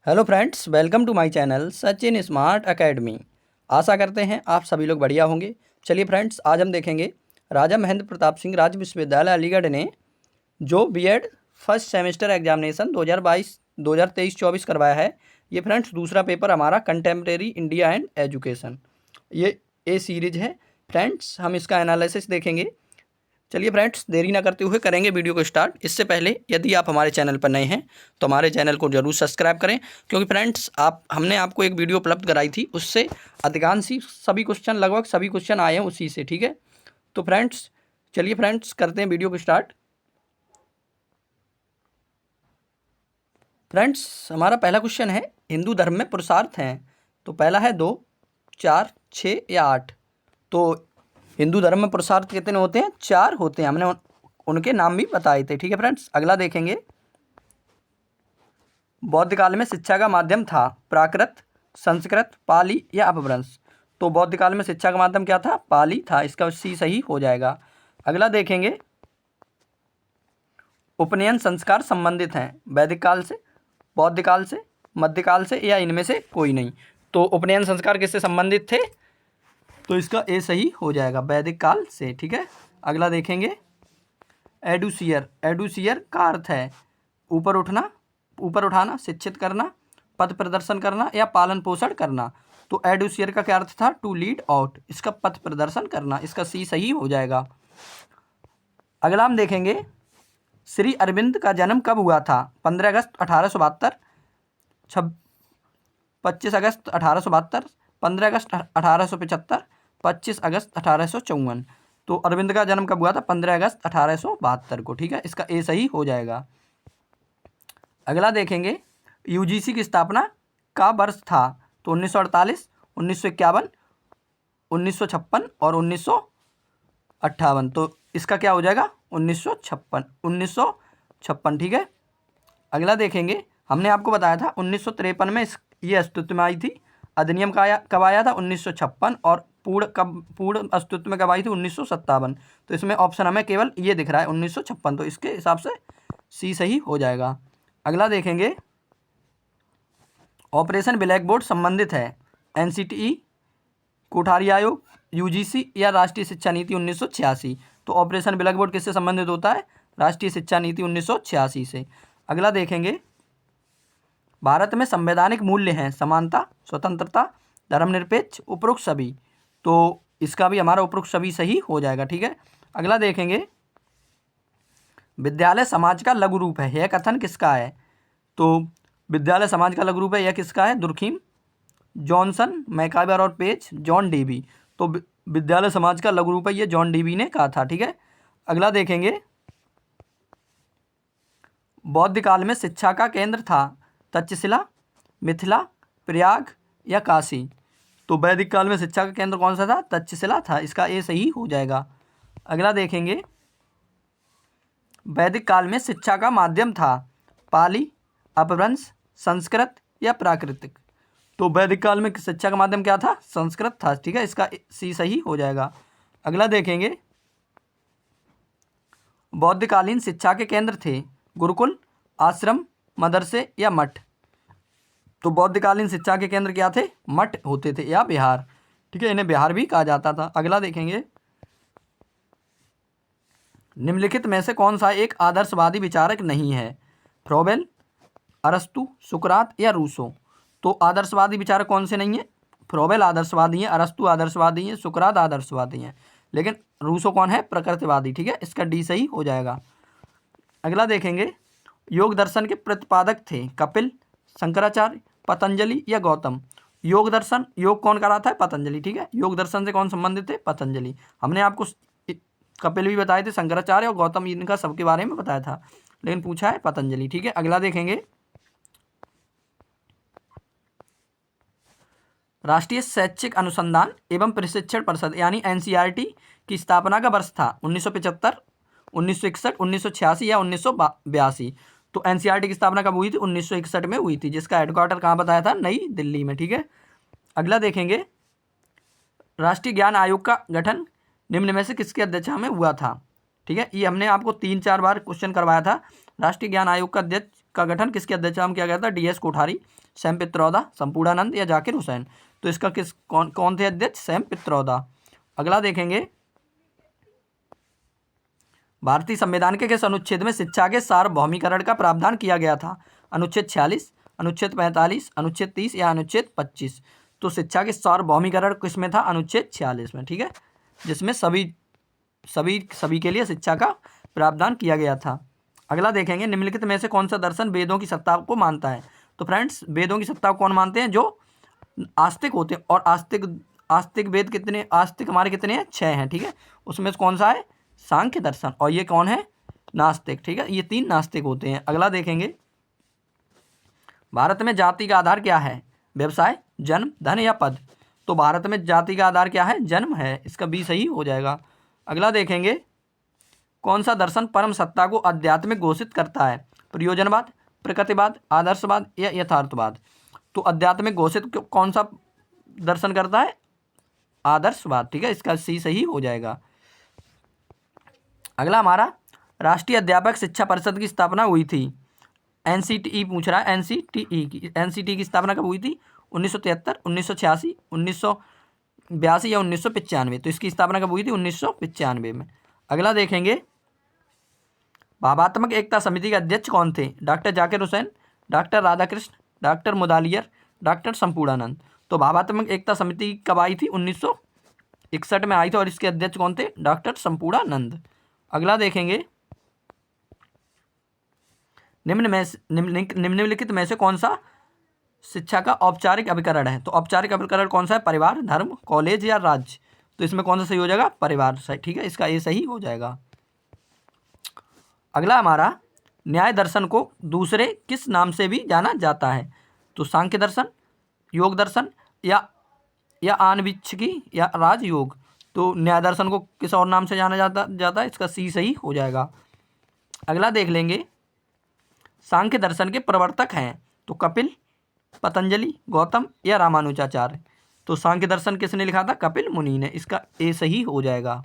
Hello friends, welcome to my channel Sachin smart academy. आशा करते हैं आप सभी लोग बढ़िया होंगे। चलिए फ्रेंड्स, आज हम देखेंगे राजा महेंद्र प्रताप सिंह राज्य विश्वविद्यालय अलीगढ़ ने जो बीएड फर्स्ट सेमेस्टर एग्जामिनेशन 2023-24 करवाया है। ये फ्रेंड्स दूसरा पेपर हमारा कंटेम्प्रेरी इंडिया एंड एजुकेशन, ये ए सीरीज है। फ्रेंड्स हम इसका एनालिसिस देखेंगे। चलिए फ्रेंड्स, देरी ना करते हुए करेंगे वीडियो को स्टार्ट। इससे पहले यदि आप हमारे चैनल पर नए हैं तो हमारे चैनल को जरूर सब्सक्राइब करें, क्योंकि फ्रेंड्स हमने आपको एक वीडियो उपलब्ध कराई थी, उससे अधिकांश ही सभी क्वेश्चन लगभग सभी क्वेश्चन आए हैं उसी से। ठीक है, तो फ्रेंड्स चलिए फ्रेंड्स करते हैं वीडियो को स्टार्ट। फ्रेंड्स हमारा पहला क्वेश्चन है, हिंदू धर्म में पुरुषार्थ हैं। तो पहला है 2, 4, 6 या 8। तो हिंदू धर्म में पुरुषार्थ कितने होते हैं? 4 होते हैं। हमने उनके नाम भी बताए थे। ठीक है फ्रेंड्स, अगला देखेंगे। बौद्ध काल में शिक्षा का माध्यम था प्राकृत, संस्कृत, पाली या अपभ्रंश। तो बौद्ध काल में शिक्षा का माध्यम क्या था? पाली था। इसका सी सही हो जाएगा। अगला देखेंगे, उपनयन संस्कार संबंधित हैं वैदिक काल से, बौद्ध काल से, मध्यकाल से या इनमें से कोई नहीं। तो उपनयन संस्कार किससे संबंधित थे? तो इसका ए सही हो जाएगा, वैदिक काल से। ठीक है, अगला देखेंगे। एडुसियर, एडुसियर का अर्थ है ऊपर उठना, ऊपर उठाना, शिक्षित करना, पथ प्रदर्शन करना या पालन पोषण करना। तो एडुसियर का क्या अर्थ था? To lead out. इसका पथ प्रदर्शन करना। इसका सी सही हो जाएगा। अगला हम देखेंगे, श्री अरविंद का जन्म कब हुआ था? 15 अगस्त 1872, 25 अगस्त 1872, 15 अगस्त 1875, 25 अगस्त 1854। तो अरविंद का जन्म कब हुआ था? 15 अगस्त 1872 को। ठीक है, इसका ए सही हो जाएगा। अगला देखेंगे, यूजीसी की स्थापना का वर्ष था? तो 1948, 1951, 1956 और 1958। तो इसका क्या हो जाएगा? 1956। ठीक है, अगला देखेंगे। हमने आपको बताया था 1953 में ये अस्तित्व में आई थी। अधिनियम कब आया था? 1956। और पूर्ण अस्तित्व में कब आई थी? 1957। तो इसमें ऑप्शन हमें केवल ये दिख रहा है 1956। तो इसके हिसाब से सी सही हो जाएगा। अगला देखेंगे, ऑपरेशन ब्लैक बोर्ड संबंधित है एनसीटीई, कोठारी आयोग, यूजीसी या राष्ट्रीय शिक्षा नीति 1986। तो ऑपरेशन ब्लैक बोर्ड किससे संबंधित होता है? राष्ट्रीय शिक्षा नीति 1986 से। अगला देखेंगे, भारत में संवैधानिक मूल्य हैं समानता, स्वतंत्रता, धर्मनिरपेक्ष, उपरोक्त सभी। तो इसका भी हमारा उपरोक्त सभी सही हो जाएगा। ठीक है, अगला देखेंगे, विद्यालय समाज का लघु रूप है, यह कथन किसका है? तो विद्यालय समाज का लघु रूप है, यह किसका है? दुर्खीम, जॉनसन, मैकाइवर और पेज, जॉन डीबी। तो विद्यालय समाज का लघु रूप है, ये जॉन डीबी ने कहा था। ठीक है, अगला देखेंगे, बौद्ध काल में शिक्षा का केंद्र था तक्षशिला, मिथिला, प्रयाग या काशी। तो वैदिक काल में शिक्षा का केंद्र कौन सा था? तक्षशिला था। इसका ए सही हो जाएगा। अगला देखेंगे, वैदिक काल में शिक्षा का माध्यम था पाली, अपभ्रंश, संस्कृत या प्राकृतिक। तो वैदिक काल में शिक्षा का माध्यम क्या था? संस्कृत था। ठीक है, इसका सी सही हो जाएगा। अगला देखेंगे, बौद्धकालीन शिक्षा के केंद्र थे गुरुकुल, आश्रम, मदरसे या मठ। तो बौद्धकालीन शिक्षा के केंद्र क्या थे? मठ होते थे या विहार। ठीक है, इन्हें विहार भी कहा जाता था। अगला देखेंगे, निम्नलिखित में से कौन सा एक आदर्शवादी विचारक नहीं है? फ्रोबेल, अरस्तु, सुकरात या रूसो। तो आदर्शवादी विचारक कौन से नहीं है? फ्रोबेल आदर्शवादी हैं, अरस्तु आदर्शवादी हैं, सुकरात आदर्शवादी हैं, लेकिन रूसो कौन है? प्रकृतिवादी। ठीक है, इसका डी सही हो जाएगा। अगला देखेंगे, योग दर्शन के प्रतिपादक थे कपिल, शंकराचार्य, पतंजलि या गौतम। योग दर्शन, योग कौन कराता है? पतंजलि। ठीक है, योग दर्शन से कौन संबंधित थे? पतंजलि। हमने आपको कपिल भी बताए थे, शंकराचार्य और गौतम, इनका सबके बारे में बताया था, लेकिन पूछा है पतंजलि। ठीक है, अगला देखेंगे, राष्ट्रीय शैक्षिक अनुसंधान एवं प्रशिक्षण परिषद यानी एनसीईआरटी की स्थापना का वर्ष था 1975, 1961, 1986 या 1982। तो एनसीईआरटी की स्थापना कब हुई थी? 1961 में हुई थी, जिसका हेडक्वार्टर कहाँ बताया था? नई दिल्ली में। ठीक है, अगला देखेंगे, राष्ट्रीय ज्ञान आयोग का गठन निम्न में से किसकी अध्यक्षता में हुआ था? ठीक है, ये हमने आपको 3-4 बार क्वेश्चन करवाया था, राष्ट्रीय ज्ञान आयोग का अध्यक्ष का गठन किसके अध्यक्षता में किया गया था? DS कोठारी, सैम पित्रोदा, संपूर्णानंद या जाकिर हुसैन? तो इसका कौन थे अध्यक्ष? सैम पित्रोदा। अगला देखेंगे, भारतीय संविधान के किस अनुच्छेद में शिक्षा के सार्वभौमिकरण का प्रावधान किया गया था? अनुच्छेद 46, अनुच्छेद 45, अनुच्छेद 30 या अनुच्छेद 25? तो शिक्षा के सार्वभौमिकरण किस में था? अनुच्छेद 46 में, ठीक है, जिसमें सभी के लिए शिक्षा का प्रावधान किया गया था। अगला देखेंगे, निम्नलिखित में से कौन सा दर्शन वेदों की सत्ता को मानता है? तो फ्रेंड्स, वेदों की सत्ता को कौन मानते हैं? जो आस्तिक होते हैं। और आस्तिक वेद कितने, आस्तिक हमारे कितने हैं? 6 हैं, ठीक है। उसमें से कौन सा है? सांख्य दर्शन। और ये कौन है? नास्तिक, ठीक है। ये 3 नास्तिक होते हैं। अगला देखेंगे, भारत में जाति का आधार क्या है? व्यवसाय, जन्म, धन या पद? तो भारत में जाति का आधार क्या है? जन्म है। इसका बी सही हो जाएगा। अगला देखेंगे, कौन सा दर्शन परम सत्ता को आध्यात्मिक घोषित करता है? प्रयोजनवाद, प्रकृतिवाद, आदर्शवाद या यथार्थवाद? तो आध्यात्मिक घोषित कौन सा दर्शन करता है? आदर्शवाद, ठीक है। इसका सी सही हो जाएगा। अगला हमारा, राष्ट्रीय अध्यापक शिक्षा परिषद की स्थापना हुई थी? NCTE पूछ रहा है, NCTE की स्थापना कब हुई थी? 1973, 1986, 1982 या 1995? तो इसकी स्थापना कब हुई थी? 1995 में। अगला देखेंगे, भावात्मक एकता समिति के अध्यक्ष कौन थे? Doctor Zakir Hussain, doctor Radhakrishna, doctor Mudaliar, doctor Sampurnanand? तो भावात्मक एकता समिति कब आई थी? 1961 में आई थी। और इसके अध्यक्ष कौन थे? डॉक्टर संपूर्णानंद। अगला देखेंगे, निम्नलिखित में से कौन सा शिक्षा का औपचारिक अभिकरण है? तो औपचारिक अभिकरण कौन सा है? परिवार, धर्म, कॉलेज या राज्य? तो इसमें कौन सा सही हो जाएगा? परिवार सही, ठीक है। इसका ए सही हो जाएगा। अगला हमारा, न्याय दर्शन को दूसरे किस नाम से भी जाना जाता है? तो सांख्य दर्शन, योग दर्शन या आनवीक्षिकी या राजयोग? तो न्याय दर्शन को किस और नाम से जाना जाता है? इसका सी सही हो जाएगा। अगला देख लेंगे, सांख्य दर्शन के प्रवर्तक हैं? तो कपिल, पतंजलि, गौतम या रामानुजाचार्य? तो सांख्य दर्शन किसने लिखा था? कपिल मुनि ने। इसका ए सही हो जाएगा।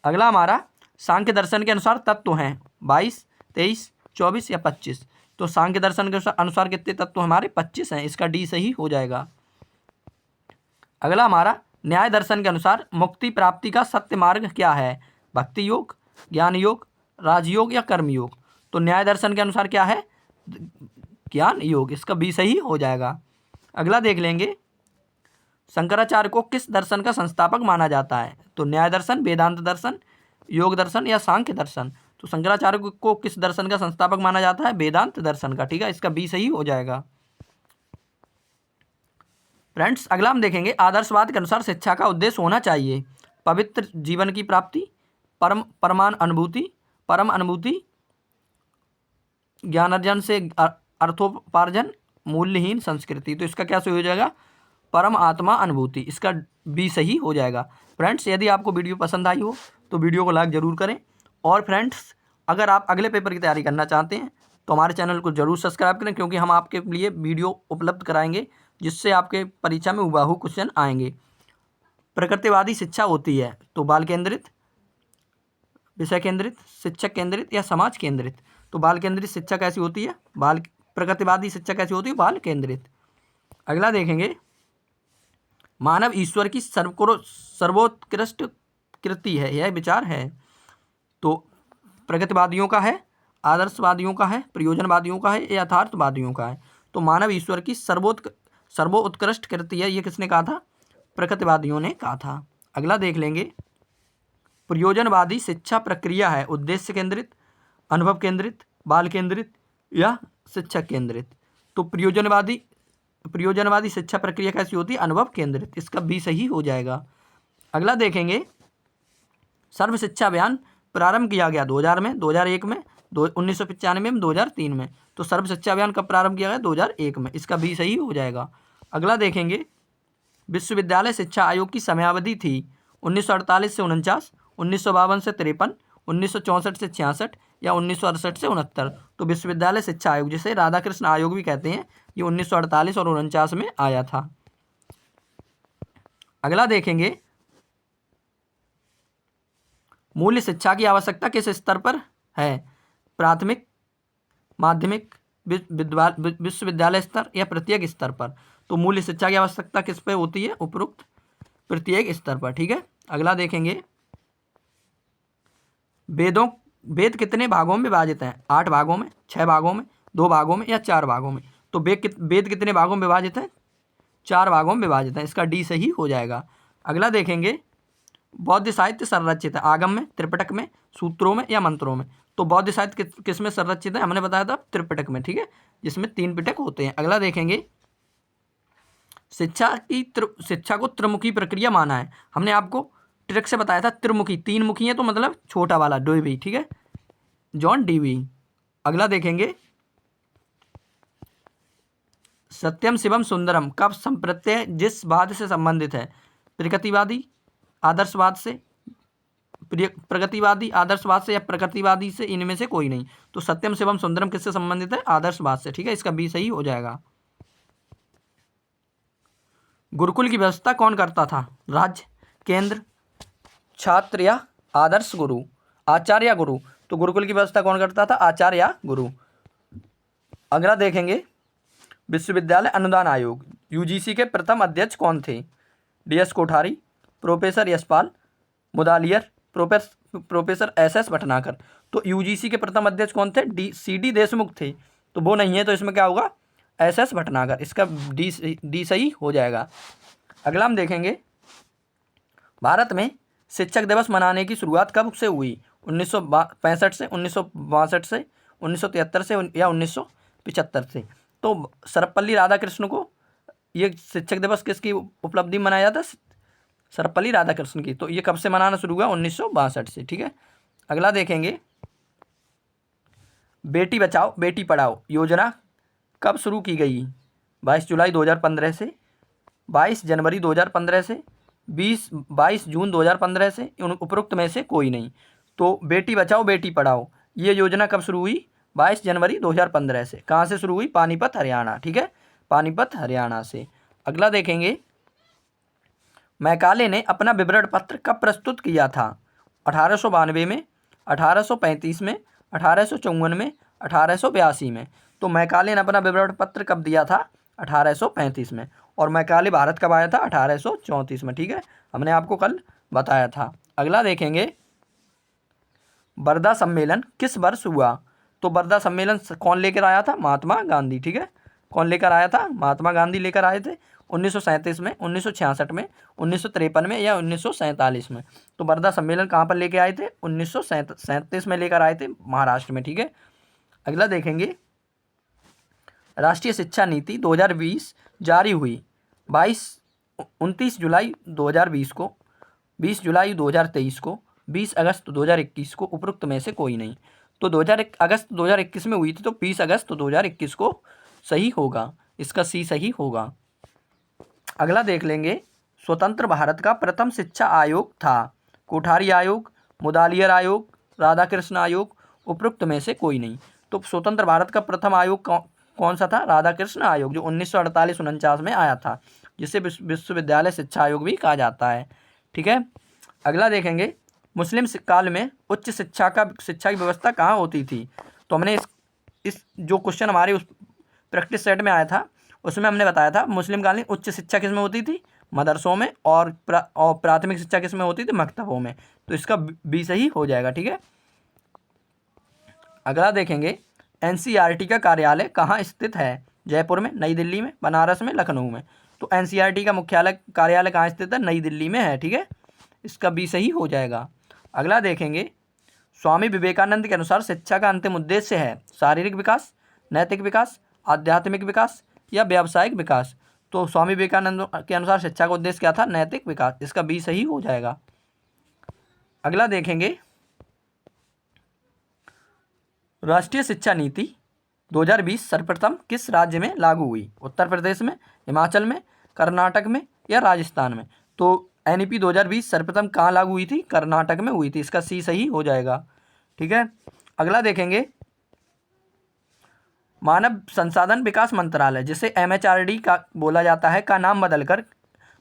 अगला हमारा, सांख्य दर्शन के अनुसार तत्व हैं 22, 23, 24 या 25? तो सांख्य दर्शन के अनुसार कितने तत्व हमारे? 25 हैं। इसका डी सही हो जाएगा। अगला हमारा, न्याय दर्शन के अनुसार मुक्ति प्राप्ति का सत्य मार्ग क्या है? भक्ति योग, ज्ञान योग, राजयोग या कर्म योग? तो न्याय दर्शन के अनुसार क्या है? ज्ञान योग। इसका बी सही हो जाएगा। अगला देख लेंगे, शंकराचार्य को किस दर्शन का संस्थापक माना जाता है? तो न्याय दर्शन, वेदांत दर्शन, योग दर्शन या सांख्य दर्शन? तो शंकराचार्य को किस दर्शन का संस्थापक माना जाता है? वेदांत दर्शन का, ठीक है। इसका बी सही हो जाएगा। फ्रेंड्स, अगला हम देखेंगे, आदर्शवाद के अनुसार शिक्षा का उद्देश्य होना चाहिए? पवित्र जीवन की प्राप्ति, परम अनुभूति, ज्ञान अर्जन से अर्थोपार्जन, मूल्यहीन संस्कृति? तो इसका क्या सही हो जाएगा? परम आत्मा अनुभूति। इसका बी सही हो जाएगा। फ्रेंड्स, यदि आपको वीडियो पसंद आई हो तो वीडियो को लाइक ज़रूर करें। और फ्रेंड्स, अगर आप अगले पेपर की तैयारी करना चाहते हैं तो हमारे चैनल को जरूर सब्सक्राइब करें, क्योंकि हम आपके लिए वीडियो उपलब्ध कराएंगे जिससे आपके परीक्षा में हुबहू क्वेश्चन आएंगे। प्रकृतिवादी शिक्षा होती है तो बाल केंद्रित, विषय केंद्रित, शिक्षक केंद्रित या समाज केंद्रित? तो बाल केंद्रित शिक्षा कैसी होती है? प्रकृतिवादी शिक्षा कैसी होती है? बाल केंद्रित। अगला देखेंगे, मानव ईश्वर की सर्वोत्कृष्ट कृति है, यह विचार है? तो प्रगतिवादियों का है, आदर्शवादियों का है, प्रयोजनवादियों का है, यथार्थवादियों का है? तो मानव ईश्वर की सर्वोत्कृष्ट कृति है, ये किसने कहा था? प्रगतिवादियों ने कहा था। अगला देख लेंगे, प्रयोजनवादी शिक्षा प्रक्रिया है उद्देश्य केंद्रित, अनुभव केंद्रित, बाल केंद्रित या शिक्षक केंद्रित? तो प्रयोजनवादी शिक्षा प्रक्रिया कैसी होती है? अनुभव केंद्रित। इसका बी सही हो जाएगा। अगला देखेंगे, सर्व शिक्षा अभियान प्रारंभ किया गया 2000 में, 2001 में, 1995 में, 2003 में? तो सर्व शिक्षा अभियान कब प्रारंभ किया गया? 2001 में। इसका बी सही हो जाएगा। अगला देखेंगे, विश्वविद्यालय शिक्षा आयोग की समयावधि थी 1948 से 49, 1952 से 53, 1964 से 66 या 1968 से 69? तो विश्वविद्यालय शिक्षा आयोग, जिसे राधाकृष्ण आयोग भी कहते हैं, ये 1948 और 49 में आया था। अगला देखेंगे, मूल्य शिक्षा की आवश्यकता किस स्तर पर है? प्राथमिक, माध्यमिक, विश्वविद्यालय स्तर या प्रत्येक स्तर पर। तो मूल्य शिक्षा की आवश्यकता किस पे होती है? उपरोक्त प्रत्येक स्तर पर। ठीक है, अगला देखेंगे, वेद कितने भागों में विभाजित हैं? 8 भागों में, 6 भागों में, 2 भागों में या 4 भागों में? तो वेद कितने भागों में विभाजित हैं? 4 भागों में विभाजित हैं, इसका डी सही हो जाएगा। अगला देखेंगे, बौद्ध साहित्य संरचित है आगम में, त्रिपिटक में, सूत्रों में या मंत्रों में? तो बौद्ध साहित्य किस में संरचित है? हमने बताया था त्रिपिटक में। ठीक है, जिसमें 3 पिटक होते हैं। अगला देखेंगे, शिक्षा को त्रिमुखी प्रक्रिया माना है। हमने आपको ट्रिक से बताया था त्रिमुखी, 3 मुखी है तो मतलब छोटा वाला डीवी। ठीक है, जॉन डीवी। अगला देखेंगे, सत्यम शिवम सुंदरम कब संप्रत्यय जिस वाद से संबंधित है? प्रगतिवादी आदर्शवाद से, प्रगतिवादी आदर्शवाद से या प्रगतिवादी से? इनमें से कोई नहीं। तो सत्यम शिवम सुंदरम किससे संबंधित है? आदर्शवाद से। ठीक है, इसका बी सही हो जाएगा। गुरुकुल की व्यवस्था कौन करता था? राज्य, केंद्र, छात्र या आदर्श गुरु? आचार्य या गुरु? तो गुरुकुल की व्यवस्था कौन करता था? आचार्य या गुरु। अगला देखेंगे, विश्वविद्यालय अनुदान आयोग यूजीसी के प्रथम अध्यक्ष कौन थे? DS Kothari, professor Yashpal Mudaliar, professor SS Bhatnagar. तो यूजीसी के प्रथम अध्यक्ष कौन थे? सीडी देशमुख थे। तो वो नहीं है, तो इसमें क्या होगा? एसएस भटनागर। इसका डी सही हो जाएगा। अगला हम देखेंगे, भारत में शिक्षक दिवस मनाने की शुरुआत कब से हुई? 1965 से, 1962 से, 1973 से या 1975 से? तो सर्वपल्ली राधाकृष्ण को ये शिक्षक दिवस किसकी उपलब्धि में मनाया जाता है? सर्वपल्ली राधाकृष्ण की। तो ये कब से मनाना शुरू हुआ? 1962 से। ठीक है, अगला देखेंगे, बेटी बचाओ बेटी पढ़ाओ योजना कब शुरू की गई? 22 जुलाई 2015 से, 22 जनवरी 2015 से, 22 जून 2015 से? उपरोक्त में से कोई नहीं। तो बेटी बचाओ बेटी पढ़ाओ ये योजना कब शुरू हुई? 22 जनवरी 2015 से। कहाँ से शुरू हुई? पानीपत, हरियाणा। ठीक है, पानीपत, हरियाणा से। अगला देखेंगे, मैकाले ने अपना विवरण पत्र कब प्रस्तुत किया था? 1892 में, 1835 में, 1854 में, 1882 में? तो मैकाले ने अपना विवरण पत्र कब दिया था? 1835 में। और मैकाले भारत कब आया था? 1834 में। ठीक है, हमने आपको कल बताया था। अगला देखेंगे, वर्धा सम्मेलन किस वर्ष हुआ? तो वर्धा सम्मेलन कौन लेकर आया था? महात्मा गांधी। ठीक है, कौन लेकर आया था? महात्मा गांधी लेकर आए थे। 1937 में, 1966 में, 1953 में या 1947 में? तो वर्धा सम्मेलन कहाँ पर लेके आए थे? 1937 में लेकर आए थे, महाराष्ट्र में। ठीक है, अगला देखेंगे, राष्ट्रीय शिक्षा नीति 2020 जारी हुई 29 जुलाई 2020 को, 20 जुलाई 2023 को, 20 अगस्त 2021 को? उपरोक्त में से कोई नहीं। तो 2001 अगस्त 2021 में हुई थी, तो 20 अगस्त 2021 को सही होगा, इसका सी सही होगा। अगला देख लेंगे, स्वतंत्र भारत का प्रथम शिक्षा आयोग था? कोठारी आयोग, मुदालियर आयोग, राधाकृष्ण आयोग? उपरोक्त में से कोई नहीं। तो स्वतंत्र भारत का प्रथम आयोग कौन सा था? राधाकृष्ण आयोग, जो 1948-49 में आया था, जिसे विश्वविद्यालय शिक्षा आयोग भी कहा जाता है। ठीक है, अगला देखेंगे, मुस्लिम काल में उच्च शिक्षा की व्यवस्था कहाँ होती थी? तो हमने इस जो क्वेश्चन हमारे उस प्रैक्टिस सेट में आया था, उसमें हमने बताया था मुस्लिम काल में उच्च शिक्षा किस में होती थी? मदरसों में। और प्राथमिक शिक्षा किस में होती थी? मकतबों में। तो इसका बी सही हो जाएगा। ठीक है, अगला देखेंगे, एनसीईआरटी का कार्यालय कहाँ स्थित है? जयपुर में, नई दिल्ली में, बनारस में, लखनऊ में? तो एनसीईआरटी का मुख्यालय कार्यालय कहाँ स्थित है? नई दिल्ली में है। ठीक है, इसका बी सही हो जाएगा। अगला देखेंगे, स्वामी विवेकानंद के अनुसार शिक्षा का अंतिम उद्देश्य है शारीरिक विकास, नैतिक विकास, आध्यात्मिक विकास या व्यावसायिक विकास? तो स्वामी विवेकानंद के अनुसार शिक्षा का उद्देश्य क्या था? नैतिक विकास। इसका बी सही हो जाएगा। अगला देखेंगे, राष्ट्रीय शिक्षा नीति 2020 सर्वप्रथम किस राज्य में लागू हुई? उत्तर प्रदेश में, हिमाचल में, कर्नाटक में या राजस्थान में? तो एनईपी 2020 सर्वप्रथम कहाँ लागू हुई थी? कर्नाटक में हुई थी। इसका सी सही हो जाएगा। ठीक है, अगला देखेंगे, मानव संसाधन विकास मंत्रालय, जिसे एमएचआरडी का बोला जाता है, का नाम बदलकर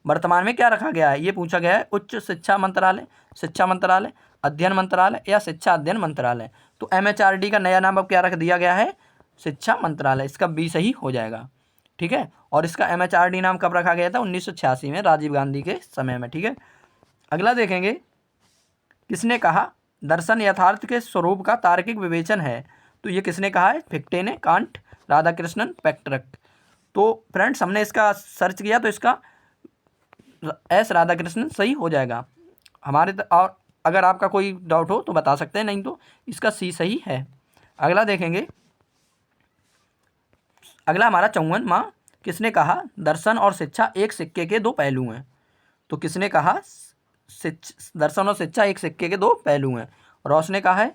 वर्तमान में क्या रखा गया है? ये पूछा गया है। उच्च शिक्षा मंत्रालय, शिक्षा मंत्रालय, अध्ययन मंत्रालय या शिक्षा अध्ययन मंत्रालय? तो MHRD का नया नाम अब क्या रख दिया गया है, शिक्षा मंत्रालय। इसका बी सही हो जाएगा। ठीक है, और इसका MHRD नाम कब रखा गया था, 1986 में, राजीव गांधी के समय में। ठीक है, अगला देखेंगे, किसने कहा दर्शन यथार्थ के स्वरूप का तार्किक विवेचन है। तो ये किसने कहा है, फिक्टे ने, कांट, राधाकृष्णन, पेट्रक। तो फ्रेंड्स हमने इसका सर्च किया तो इसका एस राधाकृष्णन सही हो जाएगा हमारे और अगर आपका कोई डाउट हो तो बता सकते हैं, नहीं तो इसका सी सही है। अगला देखेंगे, अगला हमारा 54वां, किसने कहा दर्शन और शिक्षा एक सिक्के के दो पहलू हैं। तो किसने कहा दर्शन और शिक्षा एक सिक्के के दो पहलू हैं। रॉस ने कहा है,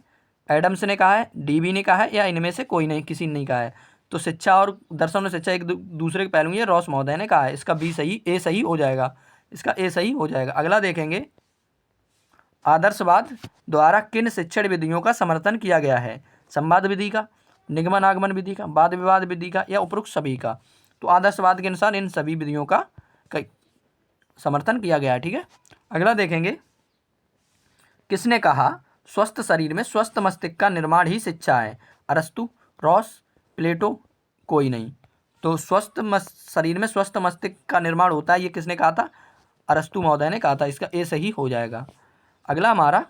एडम्स ने कहा है, डीबी ने कहा है, या इनमें से कोई नहीं, किसी ने नहीं कहा है। तो शिक्षा और दर्शन और शिक्षा एक दूसरे के पहलू हैं, रॉस महोदय ने कहा है। इसका बी सही, ए सही हो जाएगा। इसका ए सही हो जाएगा। अगला देखेंगे, आदर्शवाद द्वारा किन शिक्षण विधियों का समर्थन किया गया है। संवाद विधि का, निगमन आगमन विधि का, वाद विवाद विधि का, या उपरोक्त सभी का। तो आदर्शवाद के अनुसार इन सभी विधियों का समर्थन किया गया है। ठीक है, अगला देखेंगे, किसने कहा स्वस्थ शरीर में स्वस्थ मस्तिष्क का निर्माण ही शिक्षा है। अरस्तु, रॉस, प्लेटो, कोई नहीं। तो स्वस्थ शरीर में स्वस्थ मस्तिष्क का निर्माण होता है, ये किसने कहा था, अरस्तु महोदय ने कहा था। इसका ए सही हो जाएगा। अगला हमारा,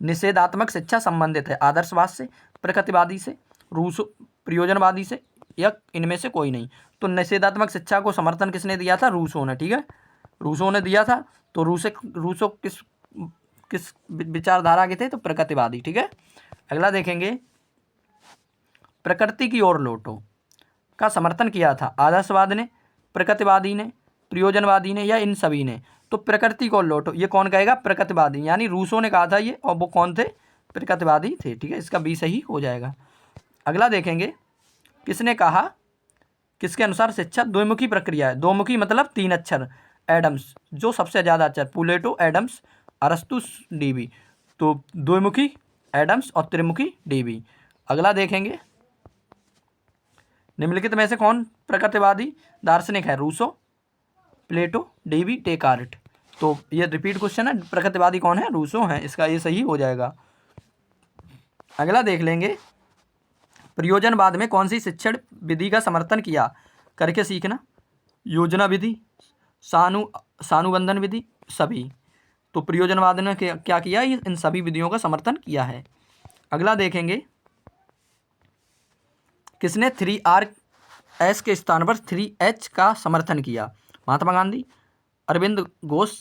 निषेधात्मक शिक्षा संबंधित है आदर्शवाद से, प्रकृतिवादी से, रूसो प्रयोजनवादी से, या इनमें से कोई नहीं। तो निषेधात्मक शिक्षा को समर्थन किसने दिया था, रूसो ने। ठीक है, रूसो ने दिया था। तो रूसो किस किस विचारधारा के थे, तो प्रकृतिवादी। ठीक है, अगला देखेंगे, प्रकृति की ओर लौटो का समर्थन किया था आदर्शवाद ने, प्रकृतिवादी ने, प्रयोजनवादी ने, या इन सभी ने। तो प्रकृति को लौटो ये कौन कहेगा, प्रकृतिवादी, यानी रूसो ने कहा था ये, और वो कौन थे, प्रकृतिवादी थे। ठीक है, इसका बी सही हो जाएगा। अगला देखेंगे, किसने कहा किसके अनुसार शिक्षा द्विमुखी प्रक्रिया है। दोमुखी मतलब 3 अक्षर, एडम्स जो सबसे ज़्यादा अक्षर, प्लेटो, एडम्स, अरस्तु, डीबी। तो द्विमुखी एडम्स और त्रिमुखी डीबी। अगला देखेंगे, निम्नलिखित में से कौन प्रकृतिवादी दार्शनिक है, रूसो, प्लेटो, डीबी, टेकार्ट। तो ये रिपीट क्वेश्चन है, प्रकृतिवादी कौन है, रूसो हैं। इसका ये सही हो जाएगा। अगला देख लेंगे, प्रयोजनवाद में कौन सी शिक्षण विधि का समर्थन किया, करके सीखना, योजना विधि, सानुबंधन विधि, सभी। तो प्रयोजनवाद ने क्या किया, इन सभी विधियों का समर्थन किया है। अगला देखेंगे, किसने 3Rs के स्थान पर 3H का समर्थन किया। महात्मा गांधी, अरविंद घोष,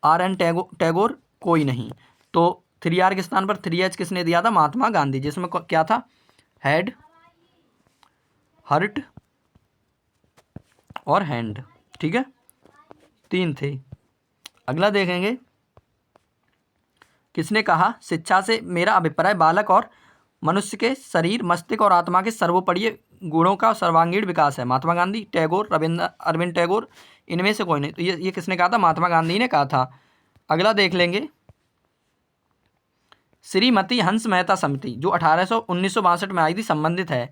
RN टैगोर, कोई नहीं। तो 3R के स्थान पर 3H किसने दिया था, महात्मा गांधी, जिसमें क्या था, हेड, हर्ट और हैंड। ठीक है, 3 थे। अगला देखेंगे, किसने कहा शिक्षा से मेरा अभिप्राय बालक और मनुष्य के शरीर, मस्तिष्क और आत्मा के सर्वोपरि गुणों का सर्वांगीण विकास है। महात्मा गांधी, टैगोर, अरविंद टैगोर, इनमें से कोई नहीं। तो ये किसने कहा था, महात्मा गांधी ने कहा था। अगला देख लेंगे, श्रीमती हंस मेहता समिति जो 1962 में आई थी, संबंधित है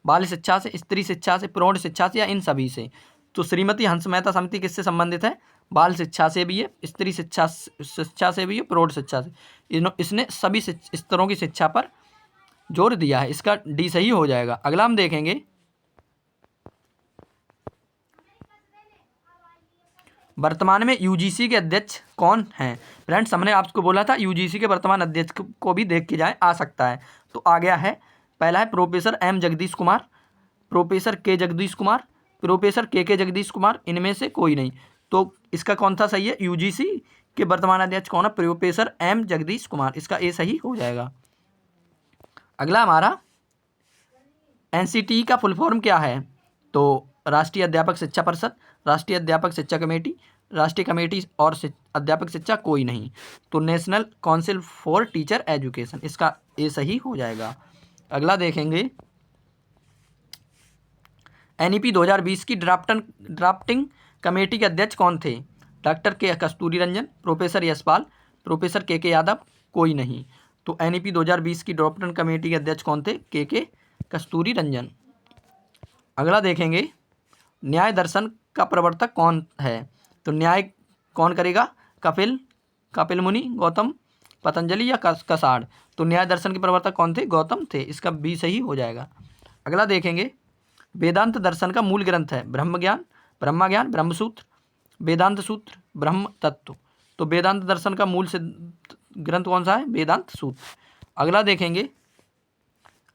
बाल शिक्षा से, स्त्री शिक्षा से, प्रौढ़ शिक्षा से, या इन सभी से। तो श्रीमती हंस मेहता समिति किससे संबंधित है, बाल शिक्षा से भी है, स्त्री शिक्षा से भी है, प्रौढ़ शिक्षा से। इसने सभी स्तरों की शिक्षा पर जोर दिया है। इसका डी सही हो जाएगा। अगला हम देखेंगे, वर्तमान में यूजीसी के अध्यक्ष कौन हैं। फ्रेंड्स हमने आपको बोला था यूजीसी के वर्तमान अध्यक्ष को भी देख के जाए, आ सकता है। तो आ गया है, पहला है professor M Jagdish Kumar, professor K Jagdish Kumar, professor K Jagdish Kumar, इनमें से कोई नहीं। तो इसका कौन सा सही है, यूजीसी के वर्तमान अध्यक्ष कौन है, प्रोफेसर एम जगदीश कुमार। इसका ए सही हो जाएगा। अगला हमारा, एनसीटी का फुल फॉर्म क्या है। तो राष्ट्रीय अध्यापक शिक्षा परिषद, राष्ट्रीय अध्यापक शिक्षा कमेटी, राष्ट्रीय कमेटी और अध्यापक शिक्षा, कोई नहीं। तो national council for teacher education. इसका ए सही हो जाएगा। अगला देखेंगे, एनईपी 2020 की ड्राफ्टिंग कमेटी के अध्यक्ष कौन थे। डॉक्टर के कस्तूरी रंजन, प्रोफेसर यशपाल, प्रोफेसर के यादव, कोई नहीं। तो एनईपी 2020 की ड्राफ्टिंग कमेटी के अध्यक्ष कौन थे, के कस्तूरी रंजन। अगला देखेंगे, न्याय दर्शन का प्रवर्तक कौन है। तो न्याय कौन करेगा, कपिल मुनि, गौतम, पतंजलि, या कसाड़। तो न्याय दर्शन के प्रवर्तक कौन थे? गौतम थे। इसका बी सही हो जाएगा। अगला देखेंगे, वेदांत दर्शन का मूल ग्रंथ है ब्रह्म ज्ञान, ब्रह्मसूत्र, वेदांत सूत्र, ब्रह्म तत्व। तो वेदांत दर्शन का मूल ग्रंथ कौन सा है? वेदांत सूत्र। अगला देखेंगे,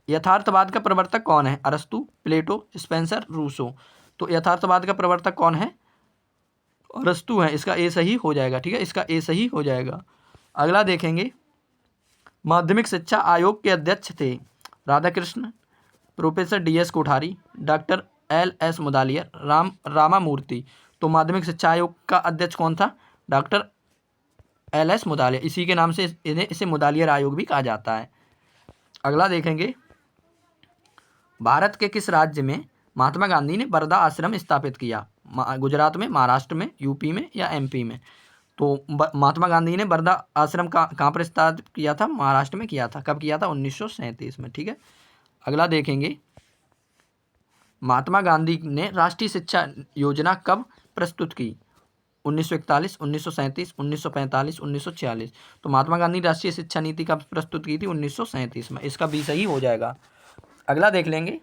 यथार्थवाद का प्रवर्तक कौन है? अरस्तु, प्लेटो, स्पेंसर, रूसो। तो यथार्थवाद का प्रवर्तक कौन है? अरस्तु है। इसका ए सही हो जाएगा। ठीक है, इसका ए सही हो जाएगा। अगला देखेंगे, माध्यमिक शिक्षा आयोग के अध्यक्ष थे Radhakrishna, professor DS Kothari, doctor LS Mudaliar, Ramamurthy. तो माध्यमिक शिक्षा आयोग का अध्यक्ष कौन था? Doctor LS Mudaliar. इसी के नाम से इसे मुदालियर आयोग भी कहा जाता है। अगला देखेंगे, भारत के किस राज्य में महात्मा गांधी ने बरदा आश्रम स्थापित किया? गुजरात में, महाराष्ट्र में, यूपी में या MP में? तो महात्मा गांधी ने बरदा आश्रम कहाँ पर स्थापित किया था? महाराष्ट्र में किया था। कब किया था? 1937 में। ठीक है। अगला देखेंगे, महात्मा गांधी ने राष्ट्रीय शिक्षा योजना कब प्रस्तुत की? 1941, 1937, 1945, 1946। तो महात्मा गांधी राष्ट्रीय शिक्षा नीति कब प्रस्तुत की थी? 1937 में। इसका बी सही हो जाएगा। अगला देख लेंगे,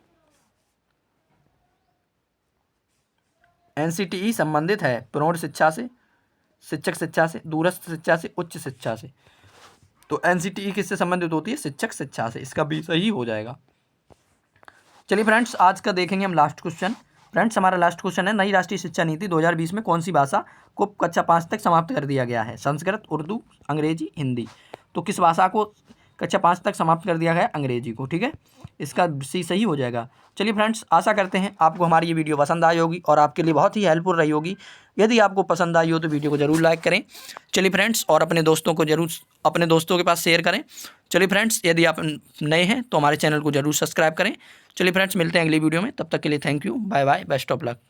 NCTE संबंधित है प्रौढ़ शिक्षा से, शिक्षक शिक्षा से, दूरस्थ शिक्षा से, उच्च शिक्षा से। तो NCTE किससे संबंधित होती है? शिक्षक शिक्षा से। इसका बी सही हो जाएगा। चलिए फ्रेंड्स, आज का देखेंगे हम लास्ट क्वेश्चन। फ्रेंड्स, हमारा लास्ट क्वेश्चन है, नई राष्ट्रीय शिक्षा नीति 2020 में कौन सी भाषा को कक्षा 5 तक समाप्त कर दिया गया है? संस्कृत, उर्दू, अंग्रेजी, हिंदी। तो किस भाषा को कक्षा 5 तक समाप्त कर दिया गया है? अंग्रेजी को। ठीक है, इसका सी सही हो जाएगा। चलिए फ्रेंड्स, आशा करते हैं आपको हमारी ये वीडियो पसंद आई होगी और आपके लिए बहुत ही हेल्पफुल रही होगी। यदि आपको पसंद आई हो तो वीडियो को जरूर लाइक करें। चलिए फ्रेंड्स, और अपने दोस्तों के पास शेयर करें। चलिए फ्रेंड्स, यदि आप नए हैं तो हमारे चैनल को जरूर सब्सक्राइब करें। चलिए फ्रेंड्स, मिलते हैं अगली वीडियो में। तब तक के लिए thank you, bye bye, best of luck.